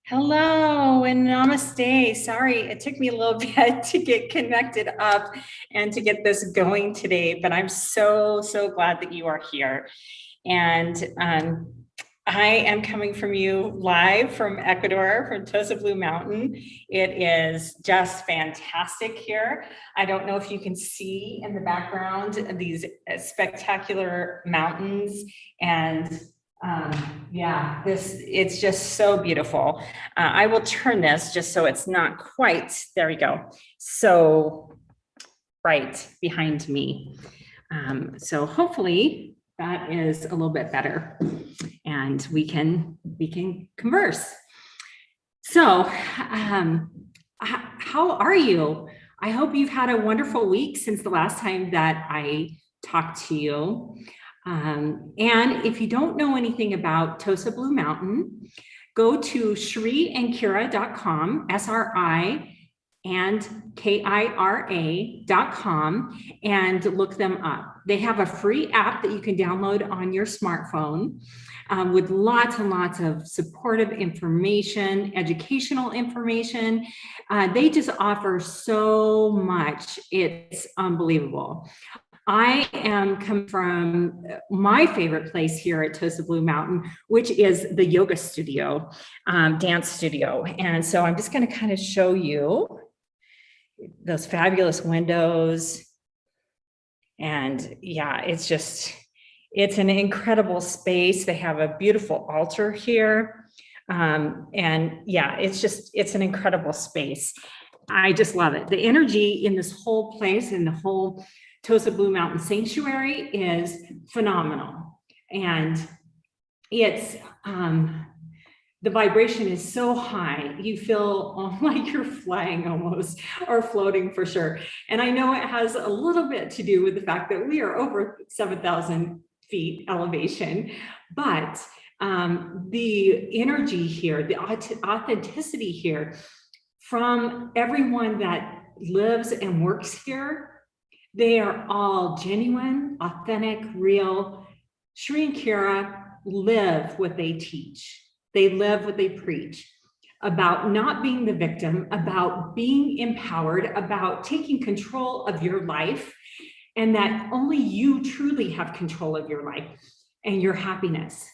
Hello and namaste. Sorry, it took me a little bit to get connected up and to get this going today, but I'm so glad that you are here. And I am coming from you live from Ecuador, from Tosa Blue Mountain. It is just fantastic here. I don't know if you can see in the background these spectacular mountains and yeah, it's just so beautiful. I will turn this just so it's not quite, there we go. So right behind me. So hopefully that is a little bit better and we can converse. So how are you? I hope you've had a wonderful week since the last time that I talked to you. And if you don't know anything about Tosa Blue Mountain, go to shriandkira.com, SRI and KIRA.com, and look them up. They have a free app that you can download on your smartphone with lots and lots of supportive information, educational information. They just offer so much. It's unbelievable. I am coming from my favorite place here at Tosa Blue Mountain, which is the yoga studio, dance studio. And so I'm just going to kind of show you those fabulous windows. And yeah, it's an incredible space. They have a beautiful altar here. And yeah, it's an incredible space. I just love it. The energy in this whole place and the whole Tosa Blue Mountain Sanctuary is phenomenal. And it's, the vibration is so high, you feel like you're flying almost, or floating for sure. And I know it has a little bit to do with the fact that we are over 7,000 feet elevation, but the energy here, the authenticity here from everyone that lives and works here, they are all genuine, authentic, real. Shri and Kira live what they teach. They live what they preach about not being the victim, about being empowered, about taking control of your life, and that only you truly have control of your life and your happiness.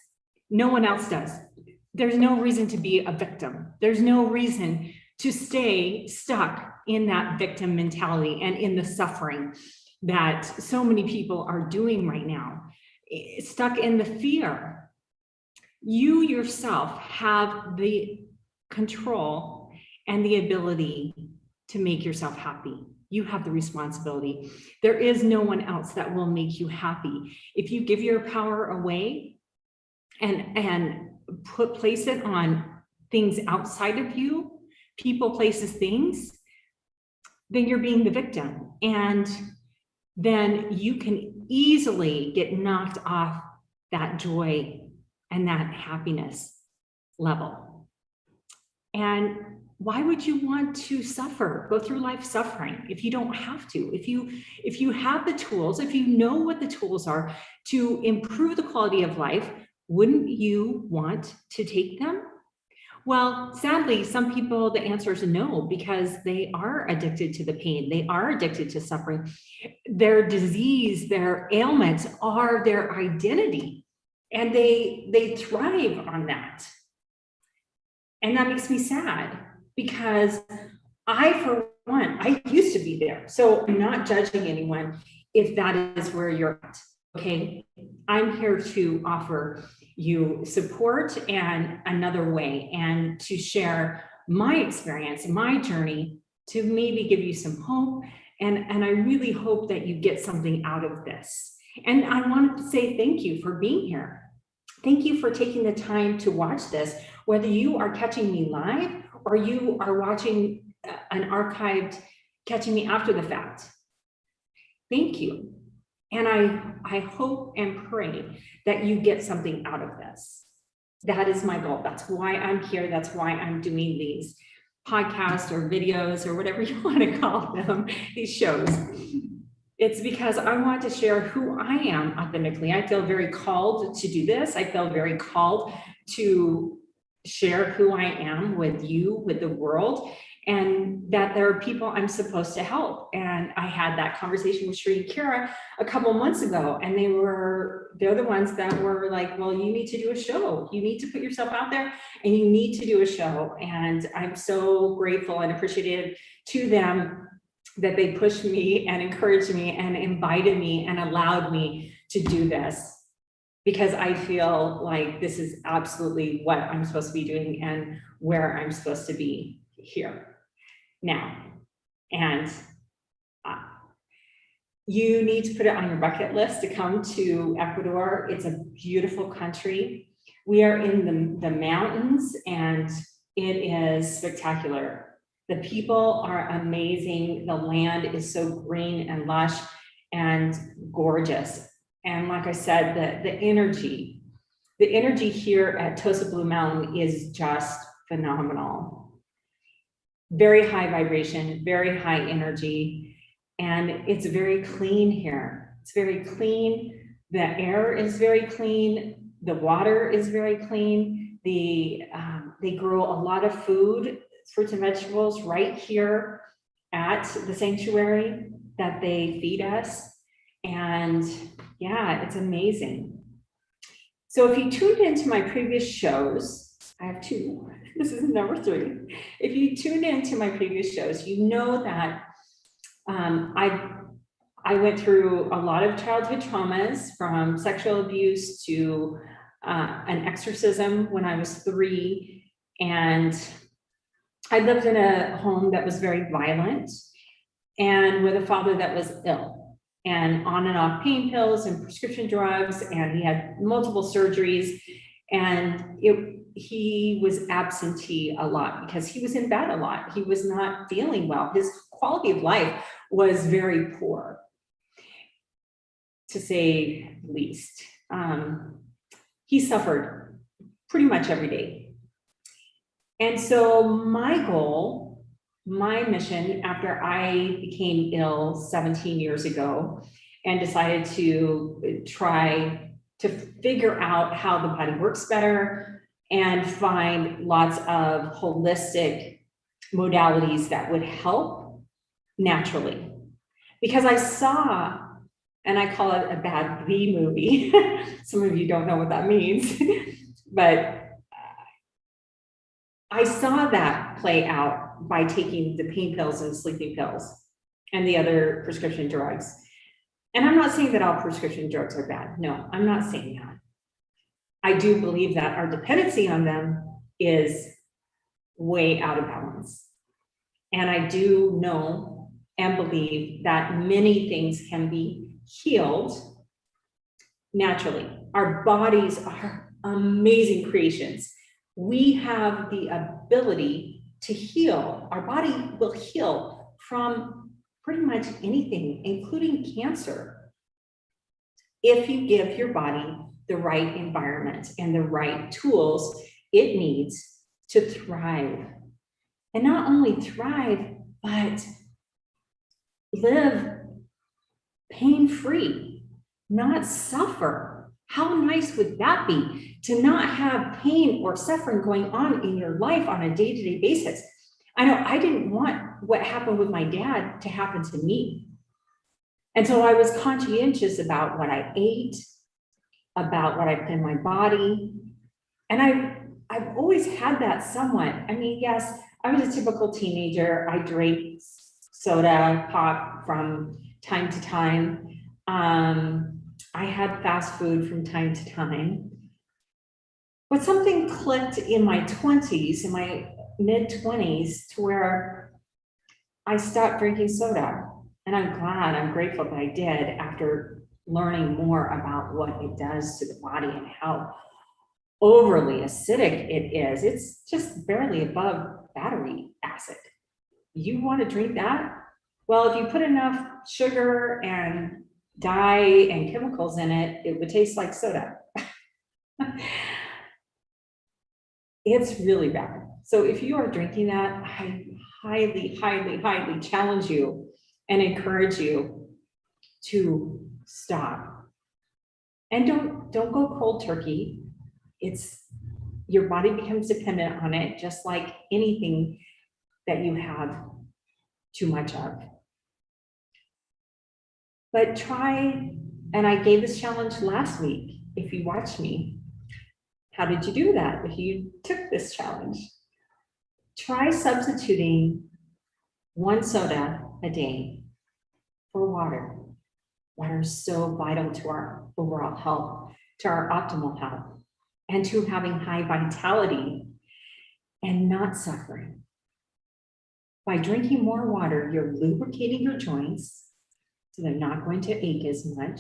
No one else does. There's no reason to be a victim. There's no reason to stay stuck in that victim mentality and in the suffering that so many people are doing right now, stuck in the fear. You yourself have the control and the ability to make yourself happy. You have the responsibility. There is no one else that will make you happy. If you give your power away and place it on things outside of you, people, places, things, then you're being the victim. And then you can easily get knocked off that joy and that happiness level. And why would you want to suffer, go through life suffering if you don't have to? If you have the tools, if you know what the tools are to improve the quality of life, wouldn't you want to take them? Well, sadly, some people, the answer is no, because they are addicted to the pain. They are addicted to suffering. Their disease, their ailments are their identity, and they thrive on that. And that makes me sad, because for one, I used to be there. So I'm not judging anyone if that is where you're at. Okay, I'm here to offer you support and another way, and to share my experience, my journey, to maybe give you some hope. And I really hope that you get something out of this. And I wanted to say thank you for being here. Thank you for taking the time to watch this, whether you are catching me live or you are watching an archived, catching me after the fact. Thank you. And I hope and pray that you get something out of this. That is my goal. That's why I'm here. That's why I'm doing these podcasts or videos or whatever you want to call them, these shows. It's because I want to share who I am authentically. I feel very called to do this. I feel very called to share who I am with you, with the world, and that there are people I'm supposed to help. And I had that conversation with Sri and Kira a couple months ago, and they're the ones that were like, well, you need to do a show. You need to put yourself out there and you need to do a show. And I'm so grateful and appreciative to them that they pushed me and encouraged me and invited me and allowed me to do this, because I feel like this is absolutely what I'm supposed to be doing and where I'm supposed to be here now. And you need to put it on your bucket list to come to Ecuador. It's a beautiful country. We are in the mountains, and it is spectacular. The people are amazing. The land is so green and lush and gorgeous. And like I said, the energy here at Tosa Blue Mountain is just phenomenal. Very high vibration, very high energy, and it's very clean here. It's very clean. The air is very clean. The water is very clean. They grow a lot of food, fruits and vegetables right here at the sanctuary that they feed us. And yeah, it's amazing. So if you tuned into my previous shows, I have two, this is number 3. If you tuned into my previous shows, you know that I went through a lot of childhood traumas, from sexual abuse to an exorcism when I was 3. And I lived in a home that was very violent and with a father that was ill and on and off pain pills and prescription drugs, and he had multiple surgeries, and he was absentee a lot because he was in bed a lot. He was not feeling well. His quality of life was very poor, to say the least. He suffered pretty much every day. And so my goal, my mission, after I became ill 17 years ago and decided to try to figure out how the body works better and find lots of holistic modalities that would help naturally. Because I saw, and I call it a bad B movie. Some of you don't know what that means, but I saw that play out by taking the pain pills and sleeping pills and the other prescription drugs. And I'm not saying that all prescription drugs are bad. No, I'm not saying that. I do believe that our dependency on them is way out of balance. And I do know and believe that many things can be healed naturally. Our bodies are amazing creations. We have the ability to heal. Our body will heal from pretty much anything, including cancer, if you give your body the right environment and the right tools it needs to thrive. And not only thrive, but live pain-free, not suffer. How nice would that be to not have pain or suffering going on in your life on a day-to-day basis? I know I didn't want what happened with my dad to happen to me. And so I was conscientious about what I ate, about what I put in my body. And I've always had that somewhat. I mean, yes, I was a typical teenager. I drank soda, pop from time to time. I had fast food from time to time. But something clicked in my 20s, in my mid-20s, to where I stopped drinking soda. And I'm grateful that I did, after learning more about what it does to the body and how overly acidic it is. It's just barely above battery acid. You want to drink that? Well, if you put enough sugar and dye and chemicals in it, it would taste like soda. It's really bad. So if you are drinking that, I highly, highly, highly challenge you and encourage you to stop. And don't go cold turkey. your body becomes dependent on it, just like anything that you have too much of. But try, and I gave this challenge last week, if you watched me. How did you do that if you took this challenge? Try substituting 1 soda a day for water. Water is so vital to our overall health, to our optimal health, and to having high vitality and not suffering. By drinking more water, you're lubricating your joints, so they're not going to ache as much.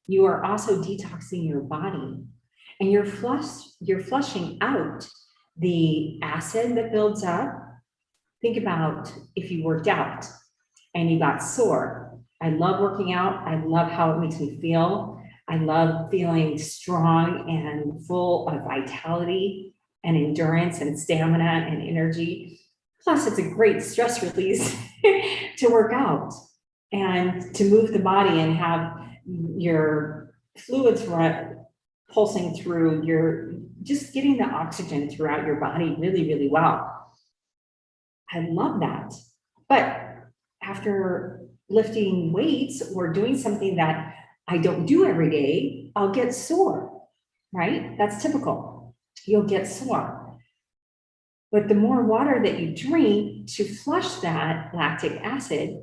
You are also detoxing your body, and you're flushing out the acid that builds up. Think about if you worked out and you got sore. I love working out. I love how it makes me feel. I love feeling strong and full of vitality and endurance and stamina and energy. Plus, it's a great stress release to work out and to move the body and have your fluids pulsing through, you're just getting the oxygen throughout your body really, really well. I love that. But after lifting weights or doing something that I don't do every day, I'll get sore, right? That's typical. You'll get sore. But the more water that you drink to flush that lactic acid,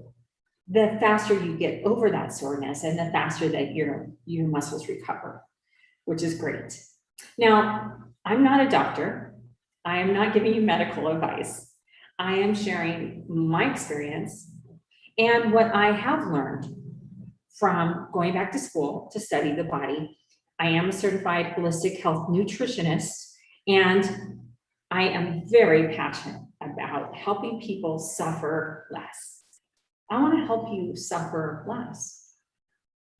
the faster you get over that soreness and the faster that your muscles recover, which is great. Now, I'm not a doctor. I am not giving you medical advice. I am sharing my experience and what I have learned from going back to school to study the body. I am a certified holistic health nutritionist, and I am very passionate about helping people suffer less. I want to help you suffer less.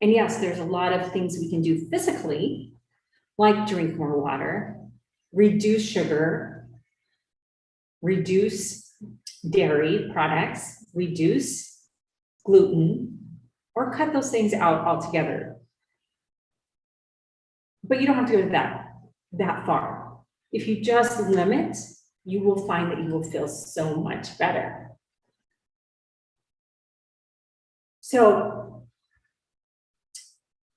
And yes, there's a lot of things we can do physically, like drink more water, reduce sugar, reduce dairy products, reduce gluten, or cut those things out altogether. But you don't have to go that far. If you just limit, you will find that you will feel so much better. So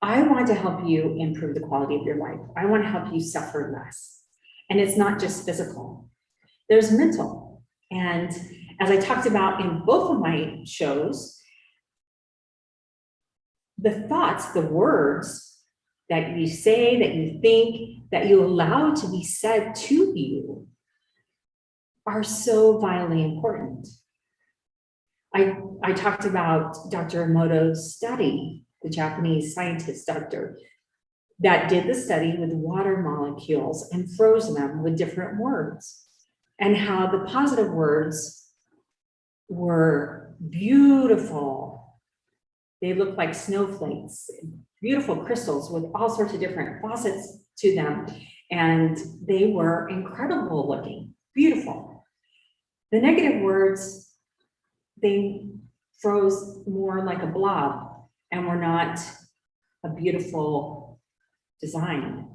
I want to help you improve the quality of your life. I want to help you suffer less. And it's not just physical. There's mental. And as I talked about in both of my shows, the thoughts, the words that you say, that you think, that you allow to be said to you are so vitally important. I talked about Dr. Emoto's study, the Japanese scientist doctor, that did the study with water molecules and froze them with different words, and how the positive words were beautiful. They looked like snowflakes, beautiful crystals with all sorts of different facets to them, and they were incredible looking, beautiful. The negative words, they froze more like a blob and were not a beautiful design.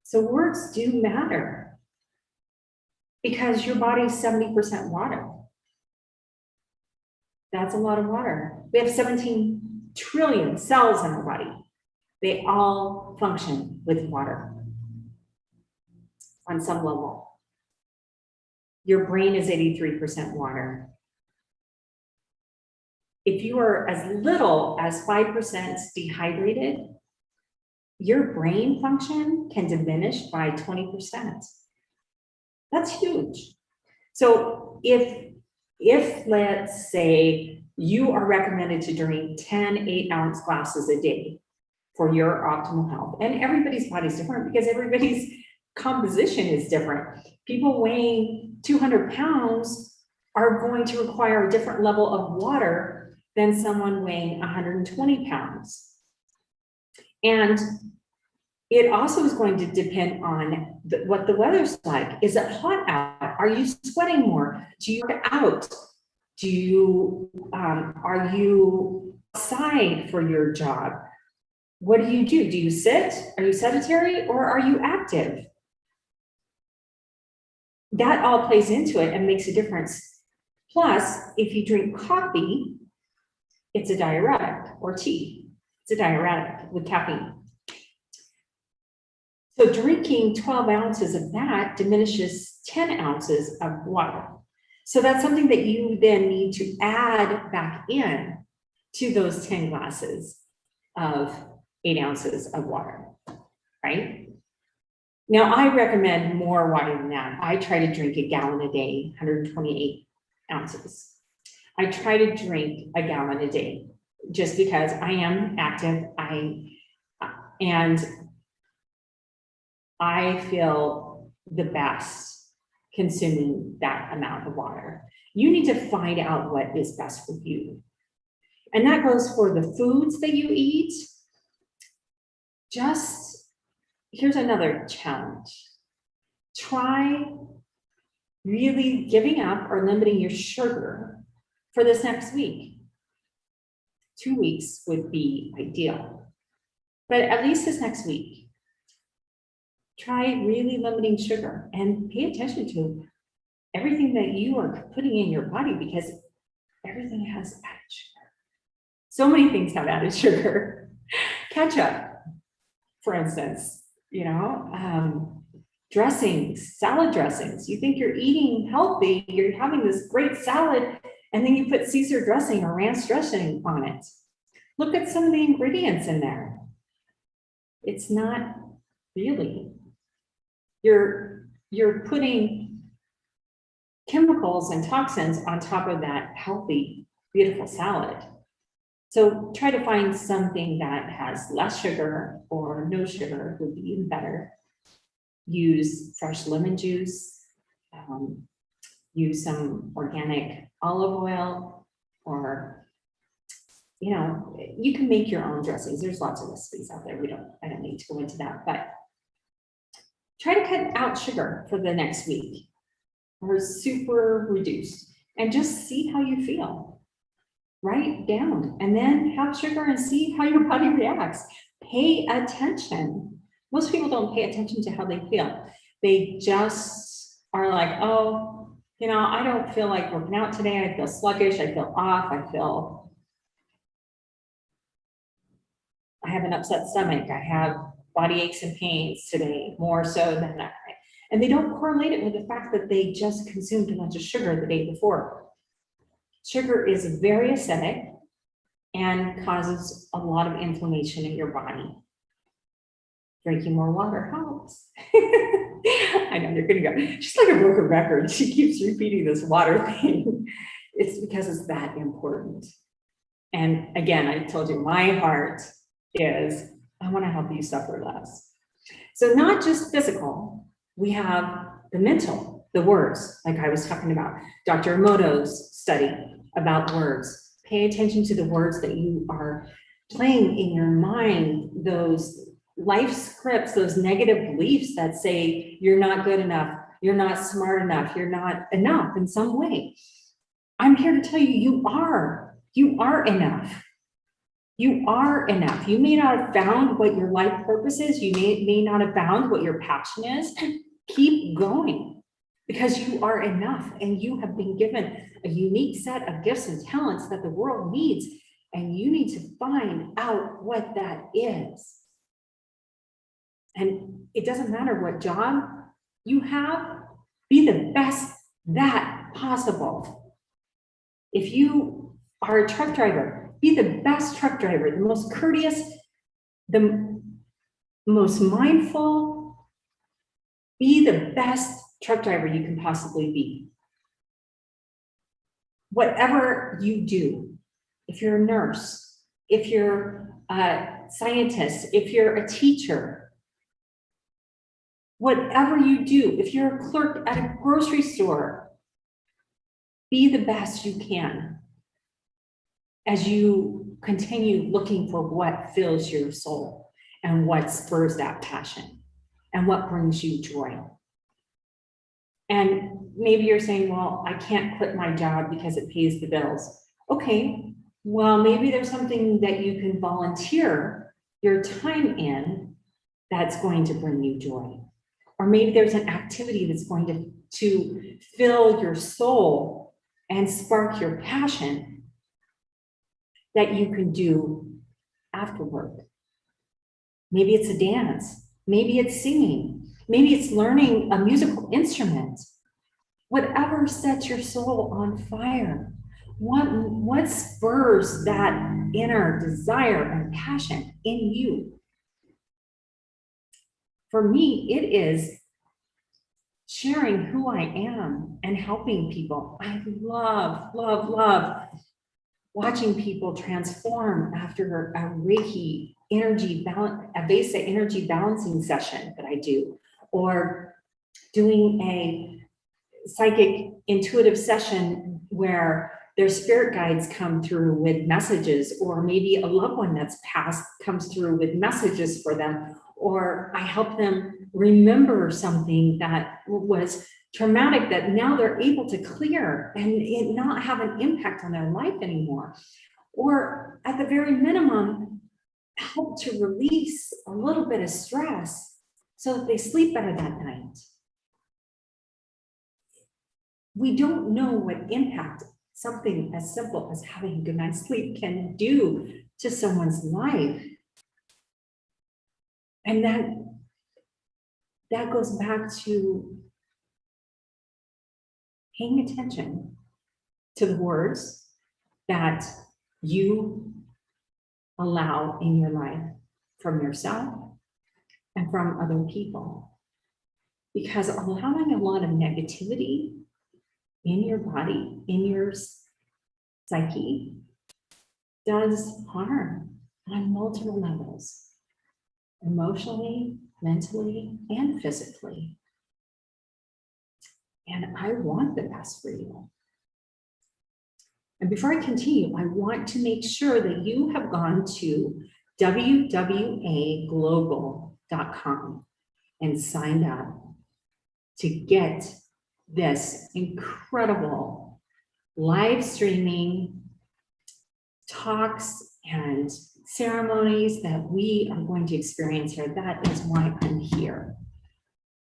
So words do matter because your body is 70% water. That's a lot of water. We have 17 trillion cells in our body. They all function with water on some level. Your brain is 83% water. If you are as little as 5% dehydrated, your brain function can diminish by 20%. That's huge. So if let's say you are recommended to drink 10 8-ounce glasses a day for your optimal health, and everybody's body is different because everybody's composition is different. People weighing 200 pounds are going to require a different level of water than someone weighing 120 pounds. And it also is going to depend on what the weather's like. Is it hot out? Are you sweating more? Do you work out? Do you, are you outside for your job? What do? Do you sit? Are you sedentary or are you active? That all plays into it and makes a difference. Plus, if you drink coffee, it's a diuretic, or tea. It's a diuretic with caffeine. So drinking 12 ounces of that diminishes 10 ounces of water. So that's something that you then need to add back in to those 10 glasses of 8 ounces of water, right? Now, I recommend more water than that. I try to drink a gallon a day, 128 ounces. I try to drink a gallon a day just because I am active. And I feel the best consuming that amount of water. You need to find out what is best for you. And that goes for the foods that you eat. Here's another challenge. Try really giving up or limiting your sugar for this next week. 2 weeks would be ideal, but at least this next week, try really limiting sugar and pay attention to everything that you are putting in your body, because everything has added sugar. So many things have added sugar. Ketchup, for instance, dressings, salad dressings. You think you're eating healthy, you're having this great salad, and then you put Caesar dressing or ranch dressing on it. Look at some of the ingredients in there. It's not really. You're putting chemicals and toxins on top of that healthy, beautiful salad. So try to find something that has less sugar or no sugar would be even better. Use fresh lemon juice, use some organic olive oil, or, you can make your own dressings. There's lots of recipes out there. I don't need to go into that, but try to cut out sugar for the next week or super reduced and just see how you feel. Write it down and then have sugar and see how your body reacts. Pay attention. Most people don't pay attention to how they feel. They just are like, oh, I don't feel like working out today. I feel sluggish. I feel off. I have an upset stomach. I have body aches and pains today, more so than that. And they don't correlate it with the fact that they just consumed a bunch of sugar the day before. Sugar is very acidic and causes a lot of inflammation in your body. Drinking more water helps. I know you're gonna go, she's like a broken record. She keeps repeating this water thing. It's because it's that important. And again, I told you, my heart is, I want to help you suffer less. So not just physical, we have the mental, the words, like I was talking about, Dr. Emoto's study about words. Pay attention to the words that you are playing in your mind, those life scripts, those negative beliefs that say you're not good enough, you're not smart enough, you're not enough in some way. I'm here to tell you, you are enough. You are enough. You may not have found what your life purpose is. You may not have found what your passion is. Keep going, because you are enough and you have been given a unique set of gifts and talents that the world needs, and you need to find out what that is. And it doesn't matter what job you have, be the best that possible. If you are a truck driver, be the best truck driver, the most courteous, the most mindful. Be the best truck driver you can possibly be. Whatever you do, if you're a nurse, if you're a scientist, if you're a teacher, whatever you do, if you're a clerk at a grocery store, be the best you can as you continue looking for what fills your soul and what spurs that passion and what brings you joy. And maybe you're saying, well, I can't quit my job because it pays the bills. Okay, well, maybe there's something that you can volunteer your time in that's going to bring you joy. Or maybe there's an activity that's going to fill your soul and spark your passion that you can do after work. Maybe it's a dance, maybe it's singing, maybe it's learning a musical instrument. Whatever sets your soul on fire, what spurs that inner desire and passion in you? For me, it is sharing who I am and helping people. I love, love, love watching people transform after a Reiki energy balance, a basic energy balancing session that I do, or doing a psychic intuitive session where their spirit guides come through with messages, or maybe a loved one that's passed comes through with messages for them, or I help them remember something that was traumatic that now they're able to clear and it not have an impact on their life anymore. Or at the very minimum, help to release a little bit of stress so that they sleep better that night. We don't know what impact something as simple as having a good night's sleep can do to someone's life. And that goes back to paying attention to the words that you allow in your life from yourself and from other people. Because allowing a lot of negativity in your body, in your psyche, does harm on multiple levels, emotionally, mentally, and physically. And I want the best for you. And before I continue, I want to make sure that you have gone to wwaglobal.com and signed up to get this incredible live streaming talks and ceremonies that we are going to experience here. That is why I'm here.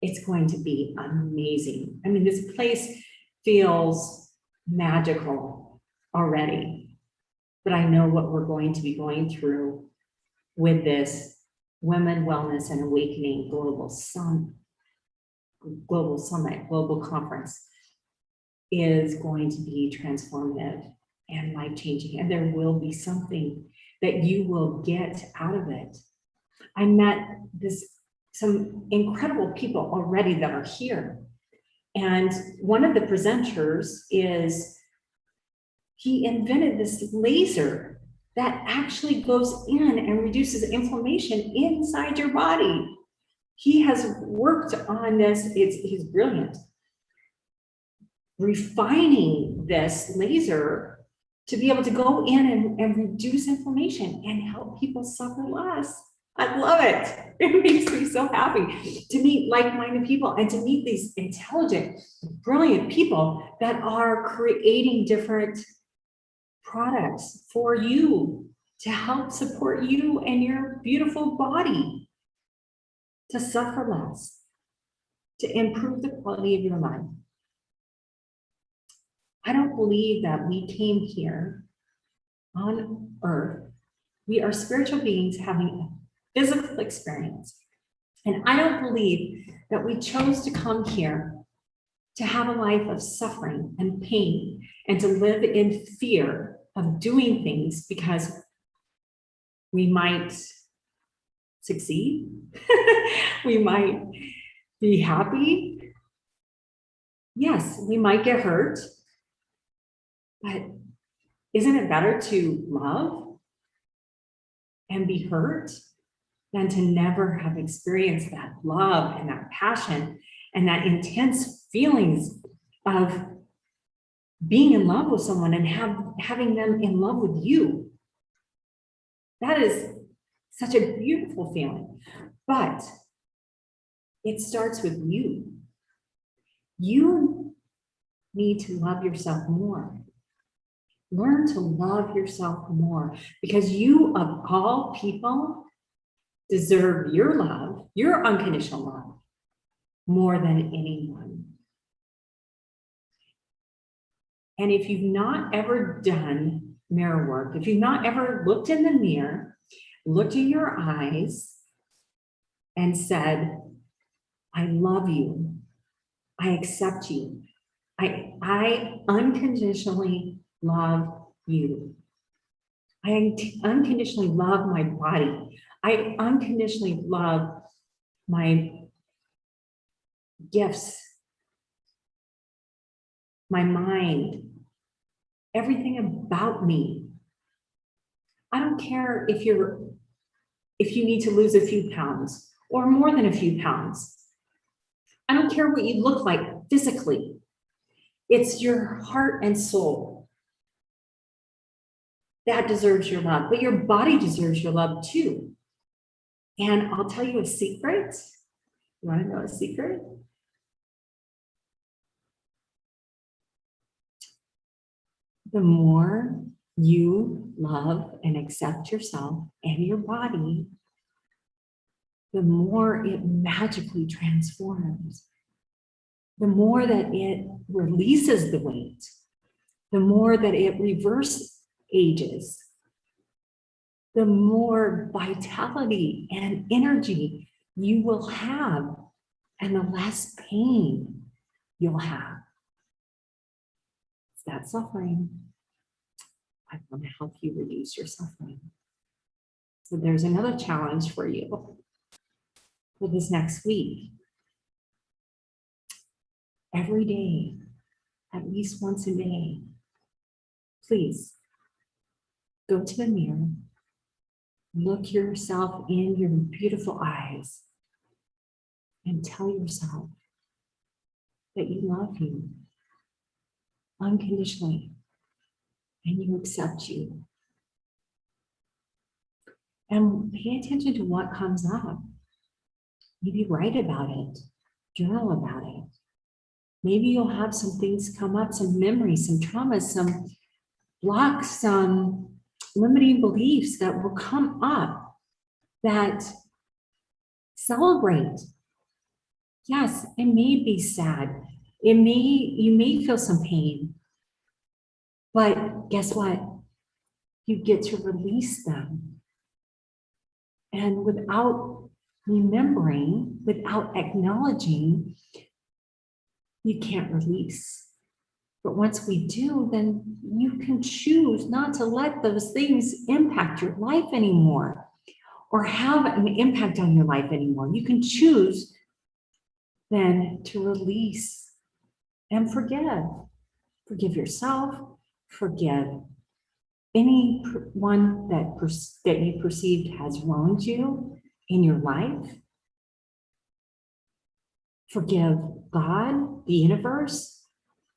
It's going to be amazing. I mean, this place feels magical already, but I know what we're going to be going through with this Women, Wellness, and Awakening Global Summit, Global Conference is going to be transformative and life-changing, and there will be something that you will get out of it. I met some incredible people already that are here, and one of the presenters he invented this laser that actually goes in and reduces inflammation inside your body. He has worked on this, he's brilliant, refining this laser to be able to go in and reduce inflammation and help people suffer less. I love it. It makes me so happy to meet like-minded people and to meet these intelligent, brilliant people that are creating different products for you to help support you and your beautiful body to suffer less, to improve the quality of your life. I don't believe that we came here on earth. We are spiritual beings having a physical experience. And I don't believe that we chose to come here to have a life of suffering and pain and to live in fear of doing things because we might succeed, we might be happy. Yes, we might get hurt, but isn't it better to love and be hurt than to never have experienced that love and that passion and that intense feelings of being in love with someone and having them in love with you? That is such a beautiful feeling, but it starts with you. You need to love yourself more. Learn to love yourself more, because you, of all people, deserve your love, your unconditional love, more than anyone. And if you've not ever done mirror work, if you've not ever looked in the mirror, looked in your eyes and said, I love you, I accept you, I unconditionally love you. I unconditionally love my body. I unconditionally love my gifts, my mind, everything about me. I don't care if you need to lose a few pounds or more than a few pounds. I don't care what you look like physically. It's your heart and soul that deserves your love, but your body deserves your love too. And I'll tell you a secret. You want to know a secret? The more you love and accept yourself and your body, the more it magically transforms. The more that it releases the weight, the more that it reverse ages, the more vitality and energy you will have, and the less pain you'll have. It's that suffering. I want to help you reduce your suffering. So there's another challenge for you for this next week. Every day, at least once a day, please go to the mirror, look yourself in your beautiful eyes, and tell yourself that you love you unconditionally and you accept you. And pay attention to what comes up. Maybe write about it, journal about it. Maybe you'll have some things come up, some memories, some traumas, some blocks, some limiting beliefs that will come up that celebrate. Yes, it may be sad. You may feel some pain, but guess what? You get to release them. And without remembering, without acknowledging, you can't release. But once we do, then you can choose not to let those things impact your life anymore or have an impact on your life anymore. You can choose then to release and forgive. Forgive yourself, forgive anyone that you perceived has wronged you in your life. Forgive God, the universe,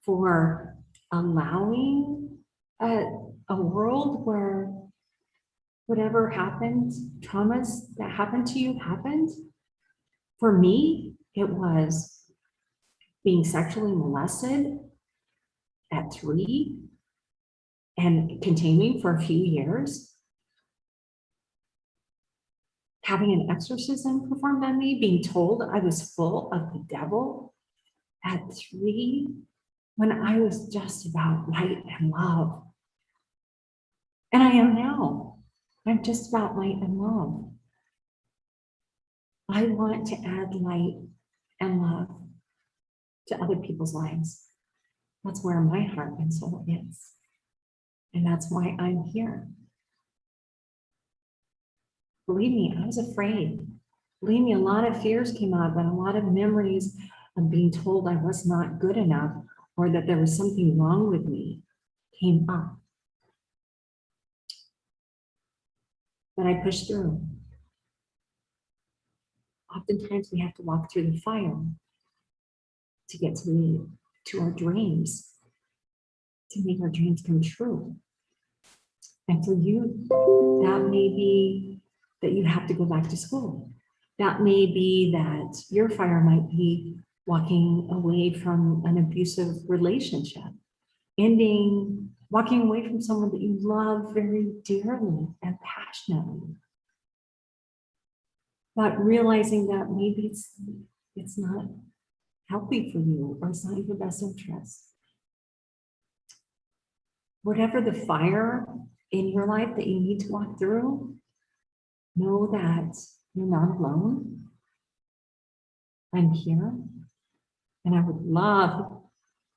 for allowing a world where whatever happened, traumas that happened to you happened. For me, it was being sexually molested at 3 and continuing for a few years. Having an exorcism performed on me, being told I was full of the devil at 3, when I was just about light and love. And I am now. I'm just about light and love. I want to add light and love to other people's lives. That's where my heart and soul is. And that's why I'm here. Believe me, I was afraid. Believe me, a lot of fears came up and a lot of memories of being told I was not good enough or that there was something wrong with me came up. But I pushed through. Oftentimes we have to walk through the fire to get to our dreams, to make our dreams come true. And for you, that may be that you have to go back to school. That may be that your fire might be walking away from an abusive relationship, walking away from someone that you love very dearly and passionately. but realizing that maybe it's not healthy for you, or it's not in your best interest. Whatever the fire in your life that you need to walk through, know that you're not alone. I'm here, and I would love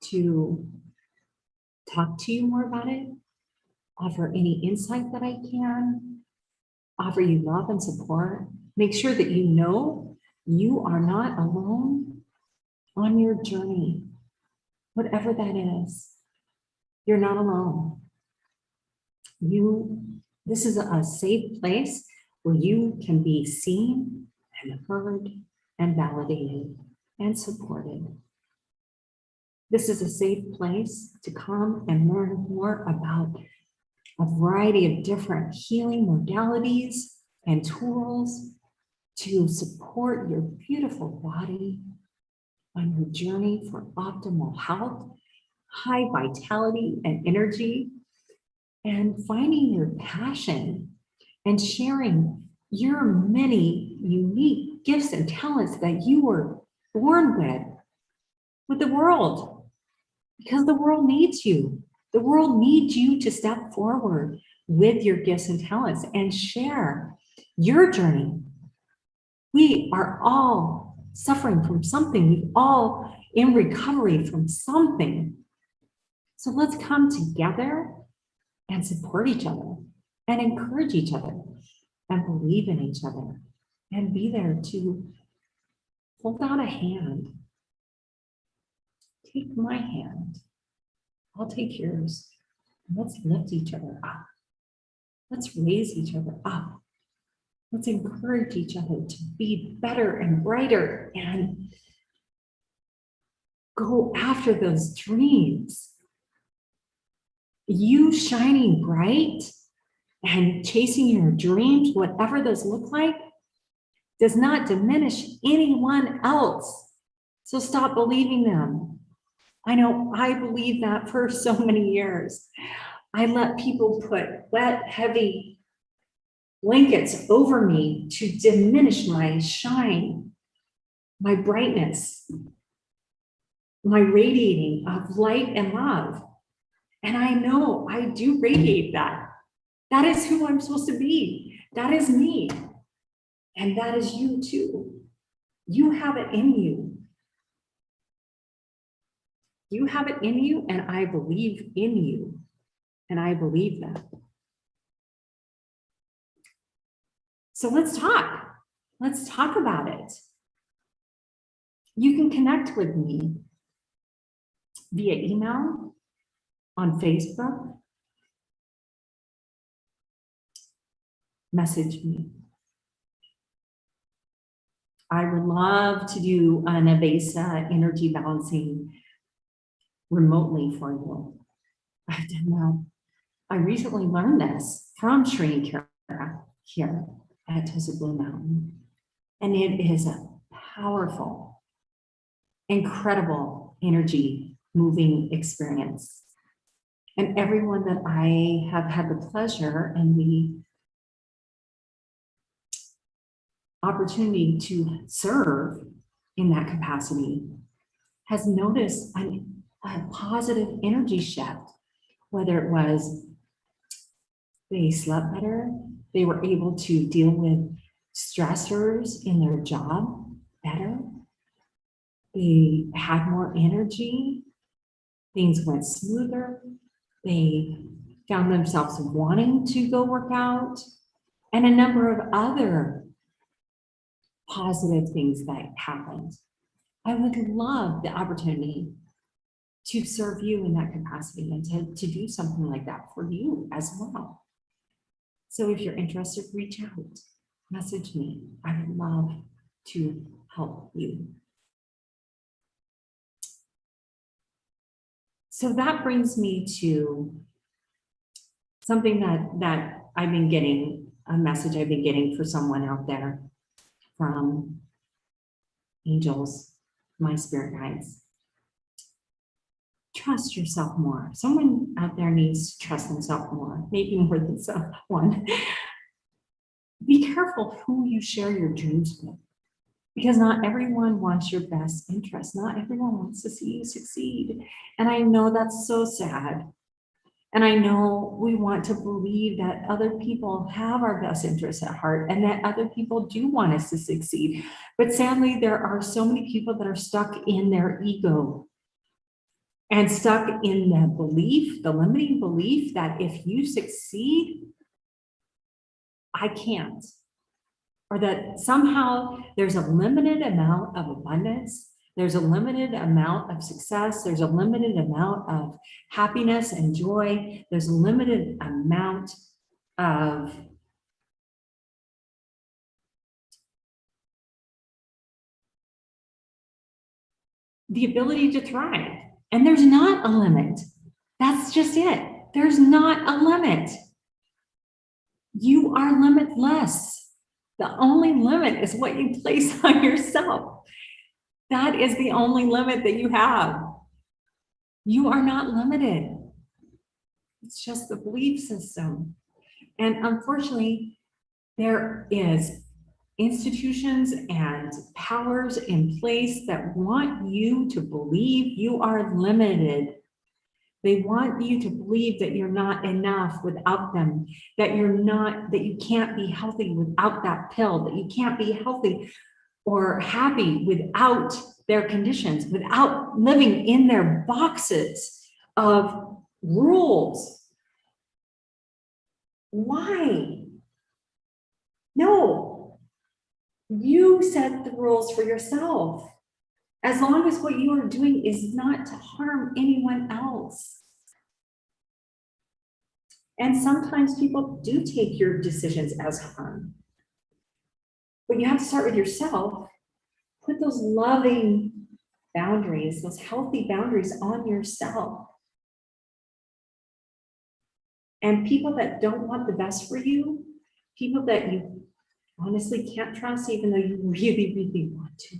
to talk to you more about it, offer any insight that I can, offer you love and support. Make sure that you know you are not alone on your journey, whatever that is. You're not alone. This is a safe place where you can be seen and heard and validated and supported. This is a safe place to come and learn more about a variety of different healing modalities and tools to support your beautiful body on your journey for optimal health, high vitality and energy, and finding your passion and sharing your many unique gifts and talents that you were born with the world, because the world needs you. The world needs you to step forward with your gifts and talents and share your journey. We are all suffering from something. We're all in recovery from something. So let's come together and support each other and encourage each other and believe in each other and be there to hold out a hand. Take my hand. I'll take yours. Let's lift each other up. Let's raise each other up. Let's encourage each other to be better and brighter and go after those dreams. You shining bright and chasing your dreams, whatever those look like, does not diminish anyone else. So stop believing them. I know I believed that for so many years. I let people put wet, heavy blankets over me to diminish my shine, my brightness, my radiating of light and love. And I know I do radiate that. That is who I'm supposed to be. That is me. And that is you too. You have it in you. You have it in you, and I believe in you. And I believe that. So let's talk. Let's talk about it. You can connect with me via email, on Facebook. Message me. I would love to do an Avesa energy balancing remotely for you. I've done that. I recently learned this from Sri Kara here at Tosa Blue Mountain. And it is a powerful, incredible energy moving experience. And everyone that I have had the pleasure and the opportunity to serve in that capacity has noticed a positive energy shift, whether it was they slept better, they were able to deal with stressors in their job better, they had more energy, things went smoother, they found themselves wanting to go work out, and a number of other positive things that happened. I would love the opportunity to serve you in that capacity and to do something like that for you as well. So if you're interested, reach out, message me. I would love to help you. So that brings me to something that I've been getting, a message I've been getting for someone out there from angels, my spirit guides. Trust yourself more. Someone out there needs to trust themselves more, maybe more than someone. Be careful who you share your dreams with, because not everyone wants your best interest. Not everyone wants to see you succeed. And I know that's so sad. And I know we want to believe that other people have our best interests at heart and that other people do want us to succeed. But sadly, there are so many people that are stuck in their ego and stuck in the belief, the limiting belief that if you succeed, I can't. Or that somehow there's a limited amount of abundance, there's a limited amount of success, there's a limited amount of happiness and joy, there's a limited amount of the ability to thrive. And there's not a limit. That's just it. There's not a limit. You are limitless. The only limit is what you place on yourself. That is the only limit that you have. You are not limited. It's just the belief system. And unfortunately, there is institutions and powers in place that want you to believe you are limited. They want you to believe that you're not enough without them, that you can't be healthy without that pill, that you can't be healthy or happy without their conditions, without living in their boxes of rules. Why? No, you set the rules for yourself. As long as what you are doing is not to harm anyone else. And sometimes people do take your decisions as harm. But you have to start with yourself. Put those loving boundaries, those healthy boundaries on yourself. And people that don't want the best for you, people that you honestly can't trust, even though you really, really want to,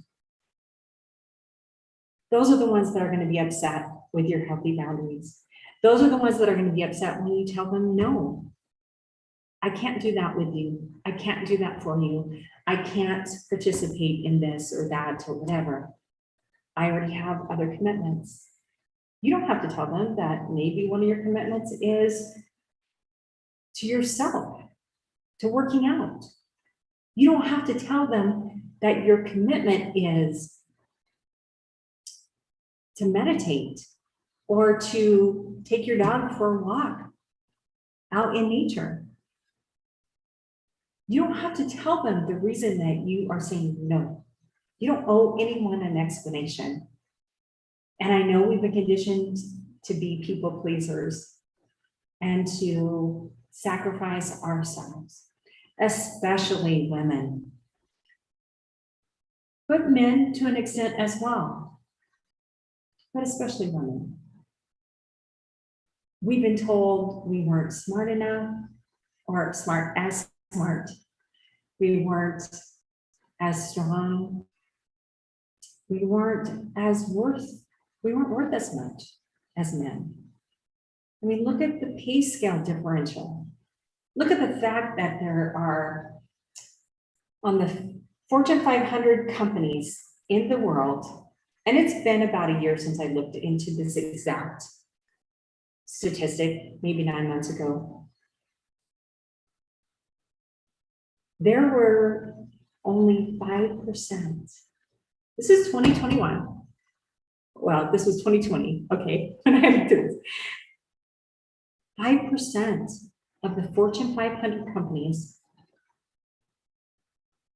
those are the ones that are going to be upset with your healthy boundaries. Those are the ones that are going to be upset when you tell them, no, I can't do that with you. I can't do that for you. I can't participate in this or that or whatever. I already have other commitments. You don't have to tell them that maybe one of your commitments is to yourself, to working out. You don't have to tell them that your commitment is to meditate or to take your dog for a walk out in nature. You don't have to tell them the reason that you are saying no. You don't owe anyone an explanation. And I know we've been conditioned to be people pleasers and to sacrifice ourselves, especially women, but men to an extent as well, but especially women. We've been told we weren't smart enough or smart. We weren't as strong. We weren't worth as much as men. I mean, look at the pay scale differential. Look at the fact that there are, on the Fortune 500 companies in the world, and it's been about a year since I looked into this exact statistic, maybe 9 months ago. There were only 5%. This is 2021. Well, this was 2020, okay, when I looked at this. 5% of the Fortune 500 companies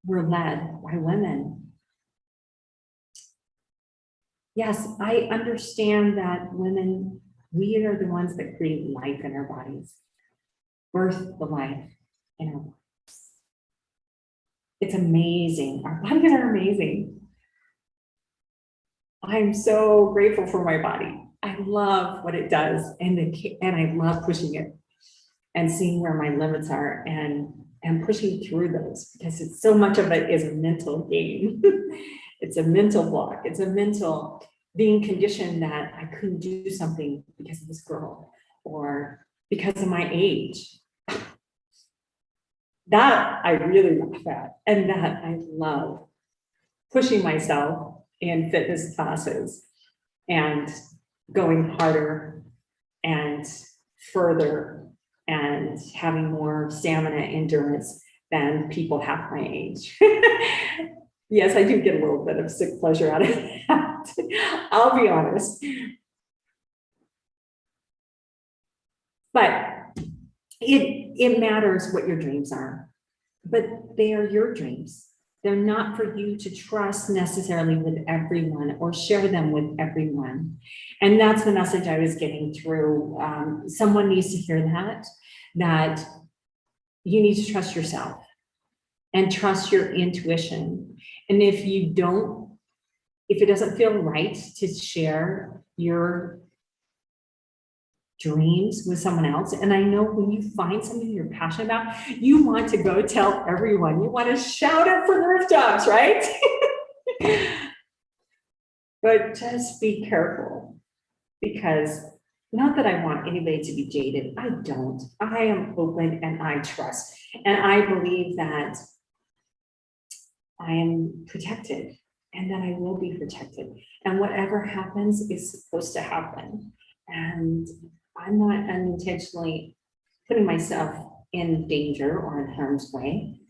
were led by women. Yes, I understand that women, we are the ones that create life in our bodies, birth the life in our bodies. It's amazing. Our bodies are amazing. I'm so grateful for my body. I love what it does, and I love pushing it and seeing where my limits are and pushing through those, because it's so much of it is a mental game. It's a mental block. It's a mental being conditioned that I couldn't do something because of this girl or because of my age. That I really laugh at, and that I love. Pushing myself in fitness classes and going harder and further and having more stamina, endurance than people half my age. Yes, I do get a little bit of sick pleasure out of that. I'll be honest. But it matters what your dreams are, but they are your dreams. They're not for you to trust necessarily with everyone or share them with everyone. And that's the message I was getting through. Someone needs to hear that you need to trust yourself and trust your intuition. And if it doesn't feel right to share your dreams with someone else. And I know when you find something you're passionate about, you want to go tell everyone. You want to shout it from the rooftops, right? But just be careful, because not that I want anybody to be jaded. I don't. I am open and I trust. And I believe that I am protected and that I will be protected. And whatever happens is supposed to happen. And I'm not unintentionally putting myself in danger or in harm's way.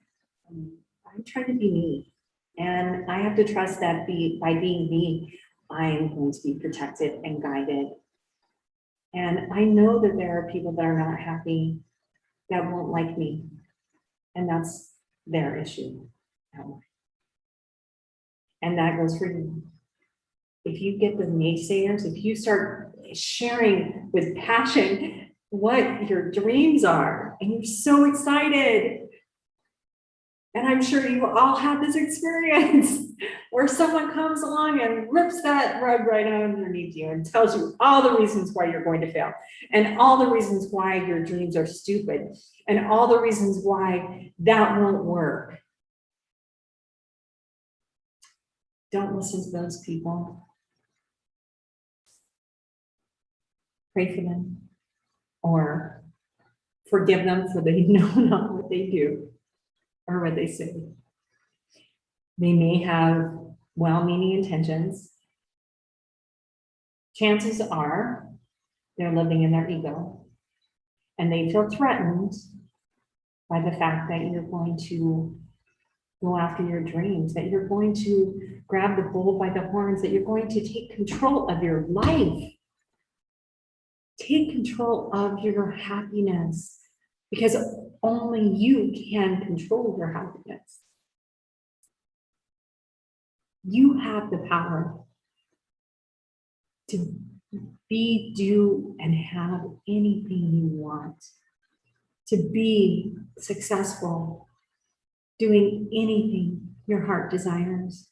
I'm trying to be me. And I have to trust that by being me, I am going to be protected and guided. And I know that there are people that are not happy, that won't like me. And that's their issue. And that goes for you. If you get the naysayers, if you start sharing with passion what your dreams are, and you're so excited, and I'm sure you all have this experience where someone comes along and rips that rug right underneath you and tells you all the reasons why you're going to fail, and all the reasons why your dreams are stupid, and all the reasons why that won't work. Don't listen to those people. Pray for them, or forgive them, for they know not what they do or what they say. They may have well-meaning intentions. Chances are they're living in their ego, and they feel threatened by the fact that you're going to go after your dreams, that you're going to grab the bull by the horns, that you're going to take control of your life. Take control of your happiness, because only you can control your happiness. You have the power to be, do, and have anything you want, to be successful, doing anything your heart desires.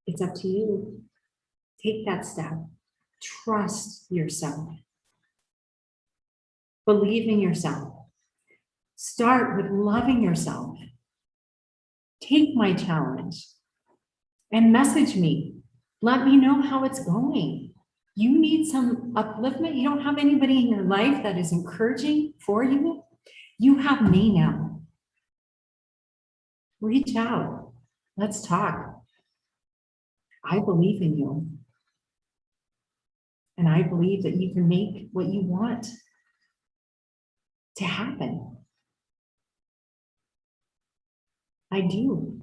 It's up to you. Take that step. Trust yourself. Believe in yourself. Start with loving yourself. Take my challenge and message me. Let me know how it's going. You need some upliftment. You don't have anybody in your life that is encouraging for you. You have me now. Reach out. Let's talk. I believe in you. And I believe that you can make what you want to happen. I do.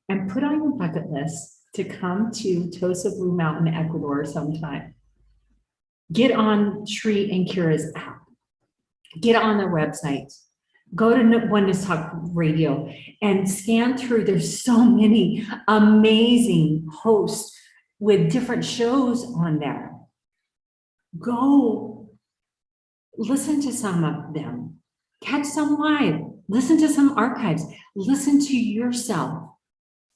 And put on your bucket list to come to Tosa Blue Mountain, Ecuador sometime. Get on Tree and Kira's app. Get on their website. Go to Oneness Talk Radio and scan through. There's so many amazing hosts with different shows on there. Go listen to some of them. Catch some live. Listen to some archives. Listen to yourself.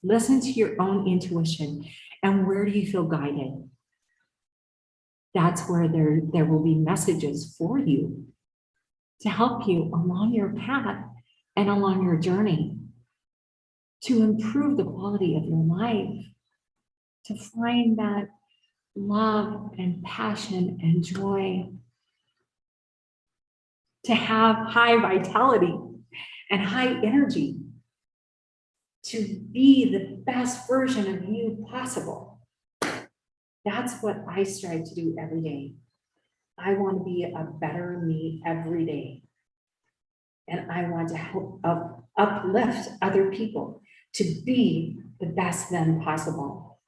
Listen to your own intuition. And where do you feel guided? That's where there will be messages for you to help you along your path and along your journey to improve the quality of your life, to find that love and passion and joy to have high vitality and high energy, to be the best version of you possible. That's what I strive to do every day. I want to be a better me every day. And I want to help uplift other people to be the best them possible.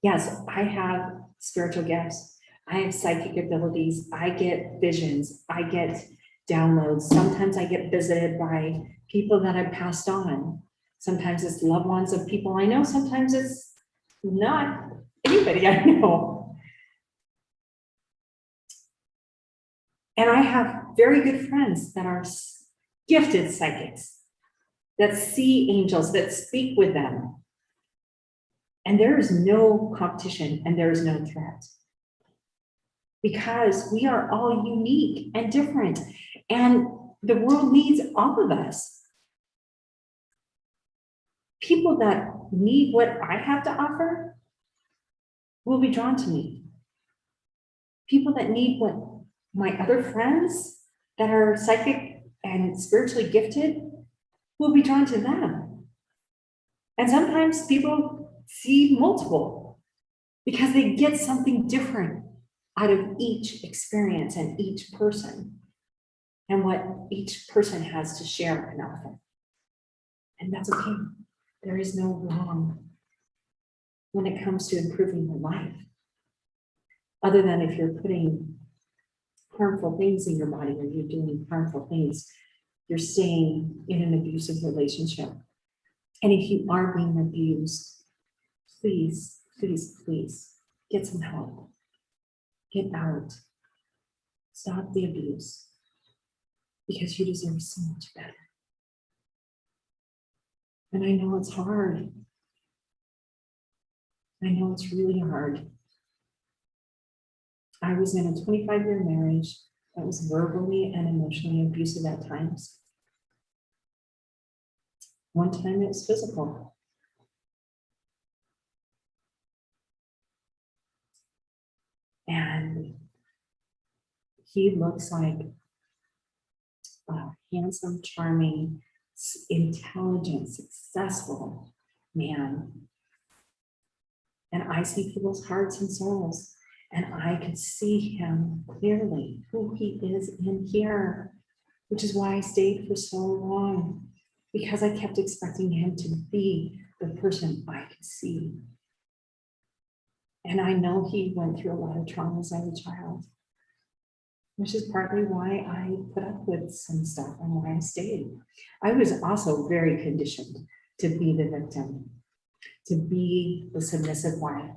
Yes, I have spiritual gifts. I have psychic abilities. I get visions. I get downloads. Sometimes I get visited by people that I've passed on. Sometimes it's loved ones of people I know. Sometimes it's not anybody I know. And I have very good friends that are gifted psychics, that see angels, that speak with them. And there is no competition and there is no threat. Because we are all unique and different. And the world needs all of us. People that need what I have to offer will be drawn to me. People that need what my other friends that are psychic and spiritually gifted will be drawn to them. And sometimes people see multiple because they get something different out of each experience and each person and what each person has to share and offer. And that's okay. There is no wrong when it comes to improving your life, other than if you're putting harmful things in your body or you're doing harmful things, you're staying in an abusive relationship. And if you are being abused, please, please, please get some help. Get out. Stop the abuse, because you deserve so much better. And I know it's hard. I know it's really hard. I was in a 25-year marriage that was verbally and emotionally abusive at times. One time it was physical. And he looks like a handsome, charming, intelligent, successful man. And I see people's hearts and souls. And I could see him clearly, who he is in here, which is why I stayed for so long, because I kept expecting him to be the person I could see. And I know he went through a lot of traumas as a child, which is partly why I put up with some stuff and why I stayed. I was also very conditioned to be the victim, to be the submissive wife,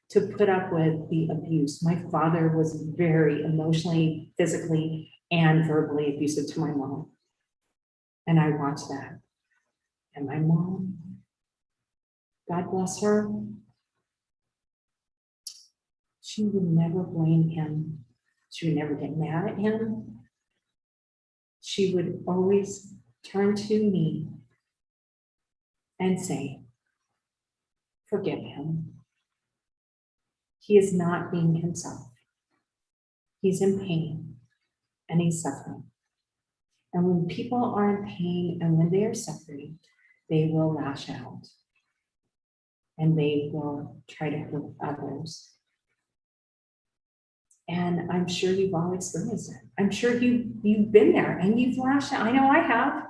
to put up with the abuse. My father was very emotionally, physically, and verbally abusive to my mom. And I watched that. And my mom, God bless her, she would never blame him. She would never get mad at him. She would always turn to me and say, forgive him. He is not being himself. He's in pain and he's suffering. And when people are in pain and when they are suffering, they will lash out and they will try to hurt others. And I'm sure you've all experienced it. I'm sure you've been there and you've lashed out. I know I have.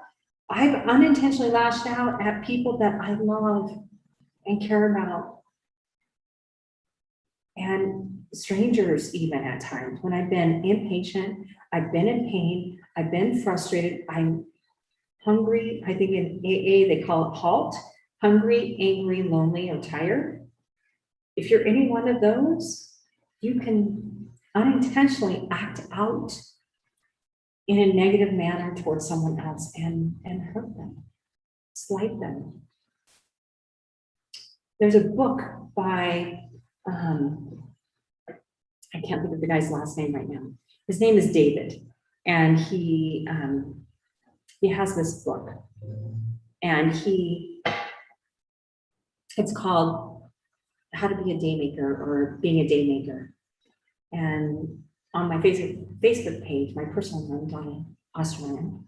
I've unintentionally lashed out at people that I love and care about. And strangers even at times, when I've been impatient, I've been in pain, I've been frustrated, I'm hungry. I think in AA they call it HALT, hungry, angry, lonely, or tired. If you're any one of those, you can unintentionally act out in a negative manner towards someone else and hurt them, slight them. There's a book by I can't think of the guy's last name right now. His name is David, and he has this book, and it's called How to Be a Daymaker or Being a Daymaker. And on my Facebook page, my personal one, Dawna Osterman.